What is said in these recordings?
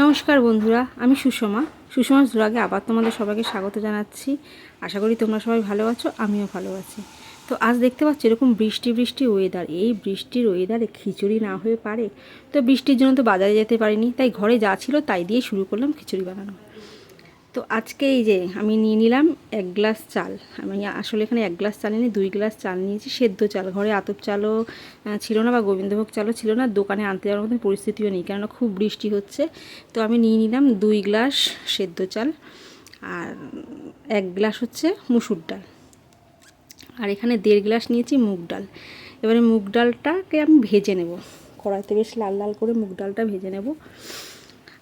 নমস্কার বন্ধুরা, আমি সুষমা's ব্লগে আবার তোমাদের সবাইকে স্বাগত জানাচ্ছি। আশা করি তোমরা সবাই ভালো আছো, আমিও ভালো আছি। তো আজ দেখতে পাচ্ছি এরকম বৃষ্টি ওয়েদার, এই বৃষ্টির ওয়েদারে খিচুড়ি না হয়ে পারে। তো বৃষ্টির জন্য তো বাজারে যেতে পারিনি, তাই ঘরে যা ছিল তাই দিয়ে শুরু করলাম খিচুড়ি বানানো। তো আজকে এই যে আমি নিয়ে নিলাম 1 গ্লাস চাল। আমি আসলে এখানে 1 গ্লাস চাল নিয়ে 2 গ্লাস চাল নিয়েছি, সেদ্ধ চাল। ঘরে আতপ চালও ছিল না বা গোবিন্দভোগ চালও ছিল না, দোকানে আনতে যাওয়ার মতো পরিস্থিতিও নেই, কেননা খুব বৃষ্টি হচ্ছে। তো আমি নিয়ে নিলাম 2 গ্লাস সেদ্ধ চাল আর 1 গ্লাস হচ্ছে মুসুর ডাল, আর এখানে 1.5 গ্লাস নিয়েছি মুগ ডাল। এবারে মুগ ডালটাকে আমি ভেজে নেব, কড়াইতে বেশ লাল লাল করে মুগ ডালটা ভেজে নেব।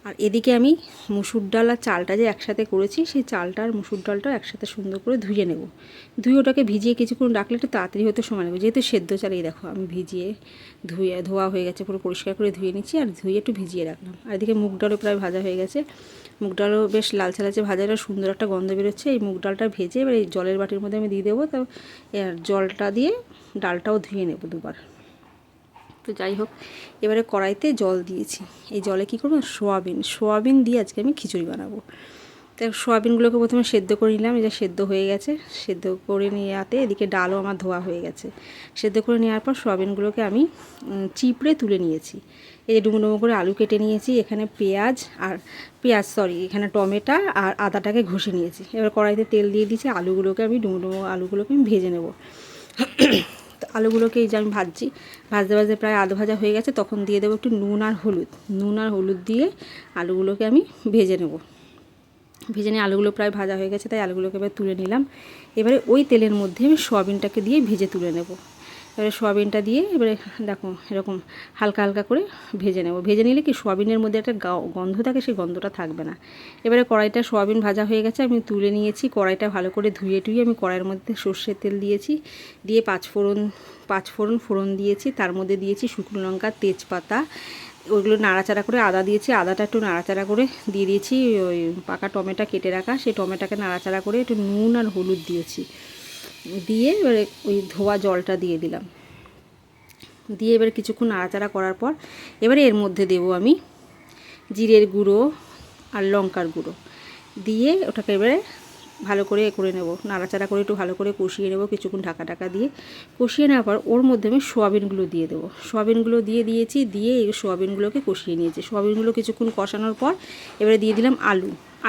আর এদিকে আমি মুসুর ডাল আর চালটা যে একসাথে করেছি, সেই চালটা আর মুসুর ডালটাও একসাথে সুন্দর করে ধুয়ে নেব। ধুয়ে ওটাকে ভিজিয়ে কিছুক্ষণ রাখলে একটু তাড়াতাড়ি হতে সময় নেব, যেহেতু সেদ্ধ চাল। এই দেখো আমি ভিজিয়ে ধোয়া হয়ে গেছে, পুরো পরিষ্কার করে ধুয়ে নিচ্ছি আর ধুয়ে একটু ভিজিয়ে রাখলাম। আর এদিকে মুগ ডালও প্রায় ভাজা হয়ে গেছে, মুগ ডালও বেশ লালচে লালচে ভাজাটা সুন্দর একটা গন্ধ বেরোচ্ছে। এই মুগ ডালটা ভেজে এবার এই জলের বাটির মধ্যে আমি দিয়ে দেবো। তো জলটা দিয়ে ডালটাও ধুয়ে নেব দুবার। তো যাই হোক, এবারে কড়াইতে জল দিয়েছি। এই জলে কী করবো, সোয়াবিন দিয়ে আজকে আমি খিচুড়ি বানাবো। তো সোয়াবিনগুলোকে প্রথমে সেদ্ধ করে নিলাম, এই যে সেদ্ধ হয়ে গেছে। সেদ্ধ করে নেওয়াতে এদিকে ডালও আমার ধোয়া হয়ে গেছে। সেদ্ধ করে নেওয়ার পর সোয়াবিনগুলোকে আমি চিপড়ে তুলে নিয়েছি। এই যে ডুমো ডুমো করে আলু কেটে নিয়েছি, এখানে এখানে টমেটো আর আদাটাকে ঘষে নিয়েছি। এবার কড়াইতে তেল দিয়ে দিয়েছি, ডুমো ডুমো আলুগুলোকে আমি ভেজে নেব। তো আলুগুলোকে এই যে আমি ভাজতে প্রায় আধ ভাজা হয়ে গেছে, তখন দিয়ে দেবো একটু নুন আর হলুদ দিয়ে আলুগুলোকে আমি ভেজে নেব। ভেজে নিয়ে আলুগুলো প্রায় ভাজা হয়ে গেছে, তাই আলুগুলোকে এবার তুলে নিলাম। এবারে ওই তেলের মধ্যে আমি সোয়াবিনটাকে দিয়ে ভেজে তুলে নেব। এবারে সোয়াবিনটা দিয়ে এবারে দেখো এরকম হালকা হালকা করে ভেজে নেব। ভেজে নিলে কি সোয়াবিনের মধ্যে একটা গন্ধ থাকে, সেই গন্ধটা থাকবে না। এবারে কড়াইটা সোয়াবিন ভাজা হয়ে গেছে, আমি তুলে নিয়েছি। কড়াইটা ভালো করে ধুয়ে আমি কড়াইয়ের মধ্যে সর্ষের তেল দিয়েছি, দিয়ে পাঁচফোড়ন দিয়েছি। তার মধ্যে দিয়েছি শুকনো লঙ্কা, তেজপাতা, ওইগুলো নাড়াচাড়া করে আদা দিয়েছি। আদাটা একটু নাড়াচাড়া করে দিয়ে দিয়েছি ওই পাকা টমেটো কেটে রাখা, সেই টমেটোকে নাড়াচাড়া করে একটু নুন আর হলুদ দিয়েছি। দিয়ে এবারে ওই ধোয়া জলটা দিয়ে দিলাম। দিয়ে এবারে কিছুক্ষণ নাড়াচাড়া করার পর এবারে এর মধ্যে দেবো আমি জিরের গুঁড়ো আর লঙ্কার গুঁড়ো দিয়ে ওটাকে এবারে ভালো করে নেব। নাড়াচাড়া করে একটু ভালো করে কষিয়ে নেব, কিছুক্ষণ ঢাকা দিয়ে কষিয়ে নেওয়ার পর ওর মধ্যে আমি সোয়াবিনগুলো দিয়ে দেবো। সোয়াবিনগুলো দিয়ে এই সোয়াবিনগুলোকে কষিয়ে নিয়েছি। সোয়াবিনগুলো কিছুক্ষণ কষানোর পর এবারে দিয়ে দিলাম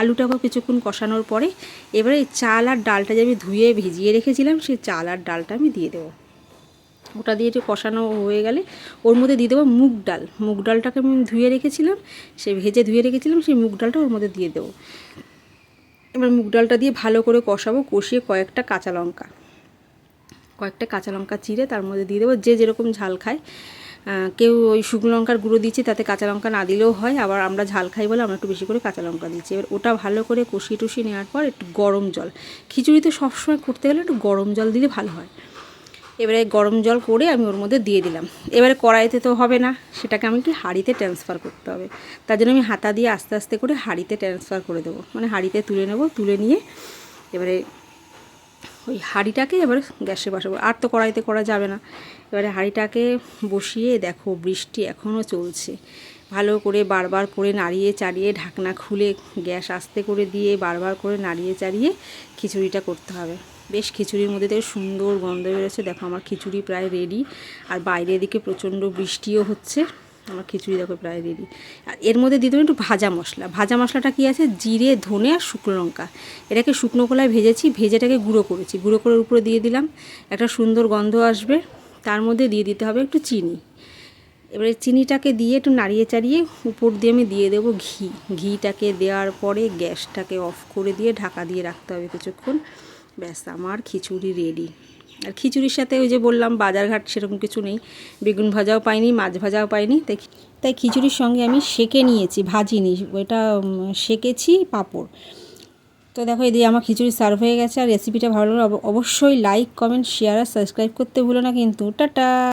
আলুটাকেও কিছুক্ষণ কষানোর পরে এবারে এই চাল আর ডালটা যে আমি ধুয়ে ভিজিয়ে রেখেছিলাম, সেই চাল আর ডালটা আমি দিয়ে দেবো। ওটা দিয়ে একটু কষানো হয়ে গেলে ওর মধ্যে দিয়ে দেবো মুগ ডালটাকে আমি ধুয়ে রেখেছিলাম, ধুয়ে রেখেছিলাম, সেই মুগ ডালটা ওর মধ্যে দিয়ে দেবো। এবার মুগ ডালটা দিয়ে ভালো করে কষাবো। কষিয়ে কয়েকটা কাঁচা লঙ্কা চিড়ে তার মধ্যে দিয়ে দেবো। যে যেরকম ঝাল খায়, কেউ ওই শুকনো লঙ্কার গুঁড়ো দিচ্ছে, তাতে কাঁচা লঙ্কা না দিলেও হয়। আবার আমরা ঝাল খাই বলে আমরা একটু বেশি করে কাঁচা লঙ্কা দিচ্ছি। এবার ওটা ভালো করে কষিয়ে নেওয়ার পর একটু গরম জল, খিচুড়িতে সবসময় করতে গেলে একটু গরম জল দিলে ভালো হয়। এবারে গরম জল করে আমি ওর মধ্যে দিয়ে দিলাম। এবারে কড়াইতে তো হবে না, সেটাকে আমি হাঁড়িতে ট্রান্সফার করতে হবে। তার জন্য আমি হাতা দিয়ে আস্তে আস্তে করে হাঁড়িতে ট্রান্সফার করে দেবো, মানে হাঁড়িতে তুলে নেব। তুলে নিয়ে এবারে ওই হাঁড়িটাকে এবারে গ্যাসে বসাবো। আর তো কড়াইতে করা যাবে না। এবারে হাঁড়িটাকে বসিয়ে দেখো বৃষ্টি এখনও চলছে। ভালো করে বারবার করে নাড়িয়ে চাড়িয়ে ঢাকনা খুলে গ্যাস আস্তে করে দিয়ে বারবার করে নাড়িয়ে চাড়িয়ে খিচুড়িটা করতে হবে। বেশ খিচুড়ির মধ্যে থেকে সুন্দর গন্ধ বেরোচ্ছে। দেখো আমার খিচুড়ি প্রায় রেডি। আর বাইরে এদিকে প্রচণ্ড বৃষ্টিও হচ্ছে। আমার খিচুড়ি দেখো প্রায় রেডি। আর এর মধ্যে দিয়ে দেবো একটু ভাজা মশলাটা কি আছে, জিরে, ধনে আর শুকনো লঙ্কা। এটাকে শুকনো কলায় ভেজেটাকে গুঁড়ো করে উপরে দিয়ে দিলাম, একটা সুন্দর গন্ধ আসবে। তার মধ্যে দিয়ে দিতে হবে একটু চিনি। এবারে চিনিটাকে দিয়ে একটু নাড়িয়ে চাড়িয়ে উপর দিয়ে আমি দিয়ে দেবো ঘিটাকে দেওয়ার পরে গ্যাসটাকে অফ করে দিয়ে ঢাকা দিয়ে রাখতে হবে কিছুক্ষণ। ব্যাস, আমার খিচুড়ি রেডি। আর খিচুড়ির সাথে ওই যে বললাম বাজারঘাট সেরকম কিছু নেই, বেগুন ভাজাও পাইনি, মাছ ভাজাও পাইনি, তাই খিচুড়ির সঙ্গে আমি সেঁকে নিয়েছি, ভাজিনি, ওইটা সেঁকেছি পাঁপড়। তো দেখো এদিকে আমার খিচুড়ি সার্ভ হয়ে গেছে। আর রেসিপিটা ভালো লাগলে অবশ্যই লাইক, কমেন্ট, শেয়ার আর সাবস্ক্রাইব করতে ভুলো না কিন্তু। টাটা।